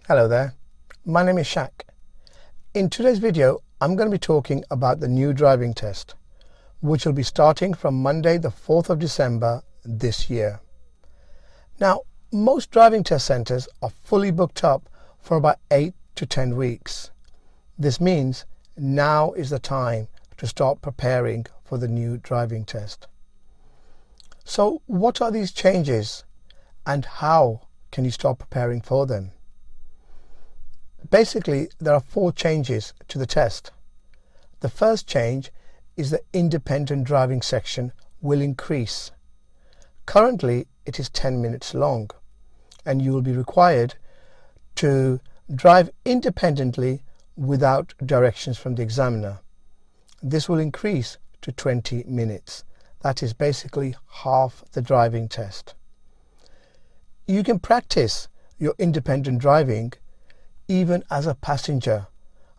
Hello there, my name is Shaq. In today's video, I'm going to be talking about the new driving test, which will be starting from Monday the 4th of December this year. Now, most driving test centres are fully booked up for about 8 to 10 weeks. This means now is the time to start preparing for the new driving test. So what are these changes and how can you start preparing for them? Basically, there are 4 changes to the test. The first change is the independent driving section will increase. Currently, it is 10 minutes long, and you will be required to drive independently without directions from the examiner. This will increase to 20 minutes. That is basically half the driving test. You can practice your independent driving even as a passenger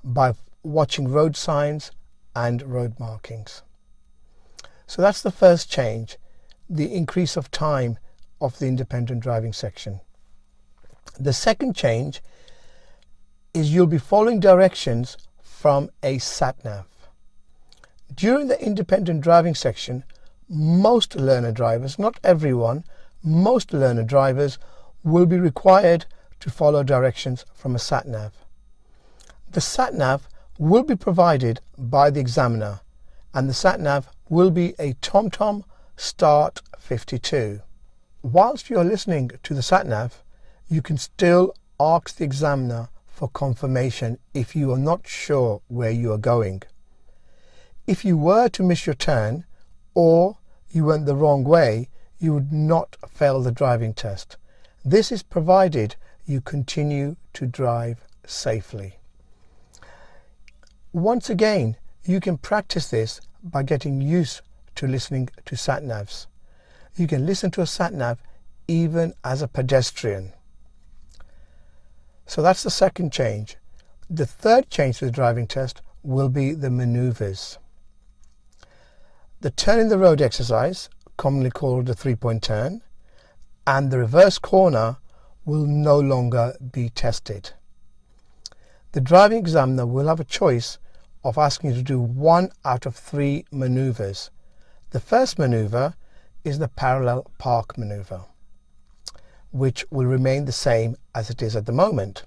by watching road signs and road markings. So that's the first change, the increase of time of the independent driving section. The second change is you'll be following directions from a Satnav. During the independent driving section, most learner drivers, not everyone, most learner drivers will be required to follow directions from a Satnav. The Satnav will be provided by the examiner, and the Satnav will be a TomTom Start 52. Whilst you are listening to the Satnav, you can still ask the examiner for confirmation if you are not sure where you are going. If you were to miss your turn or you went the wrong way, you would not fail the driving test. This is provided you continue to drive safely. Once again, you can practice this by getting used to listening to Satnavs. You can listen to a Satnav even as a pedestrian. So that's the second change. The third change to the driving test will be the maneuvers. The turn in the road exercise, commonly called the 3-point turn, and the reverse corner will no longer be tested. The driving examiner will have a choice of asking you to do 1 out of 3 maneuvers. The first maneuver is the parallel park maneuver, which will remain the same as it is at the moment.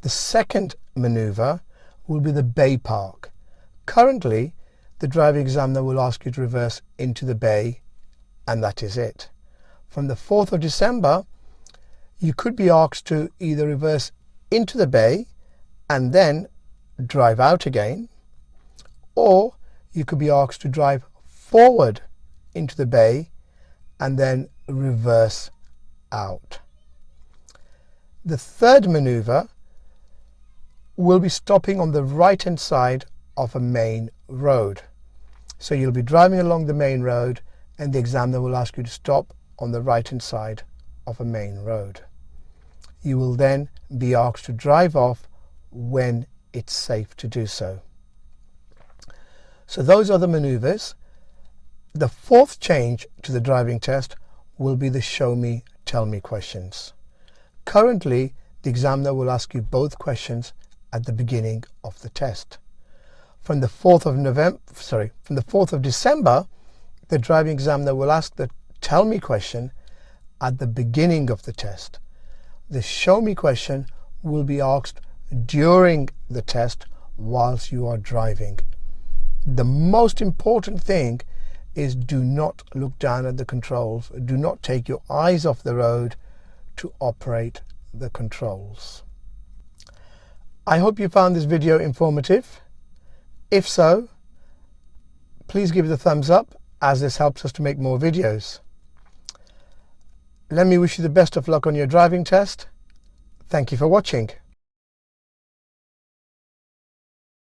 The second maneuver will be the bay park. Currently, the driving examiner will ask you to reverse into the bay, and that is it. From the 4th of December, you could be asked to either reverse into the bay and then drive out again, or you could be asked to drive forward into the bay and then reverse out. The third maneuver will be stopping on the right hand side of a main road. So you'll be driving along the main road and the examiner will ask you to stop on the right hand side of a main road. You will then be asked to drive off when it's safe to do so. So those are the maneuvers. The fourth change to the driving test will be the show me, tell me questions. Currently, the examiner will ask you both questions at the beginning of the test. From the 4th of December, the driving examiner will ask the tell me question at the beginning of the test. The show me question will be asked during the test whilst you are driving. The most important thing is do not look down at the controls. Do not take your eyes off the road to operate the controls. I hope you found this video informative. If so, please give it a thumbs up, as this helps us to make more videos. Let me wish you the best of luck on your driving test. Thank you for watching.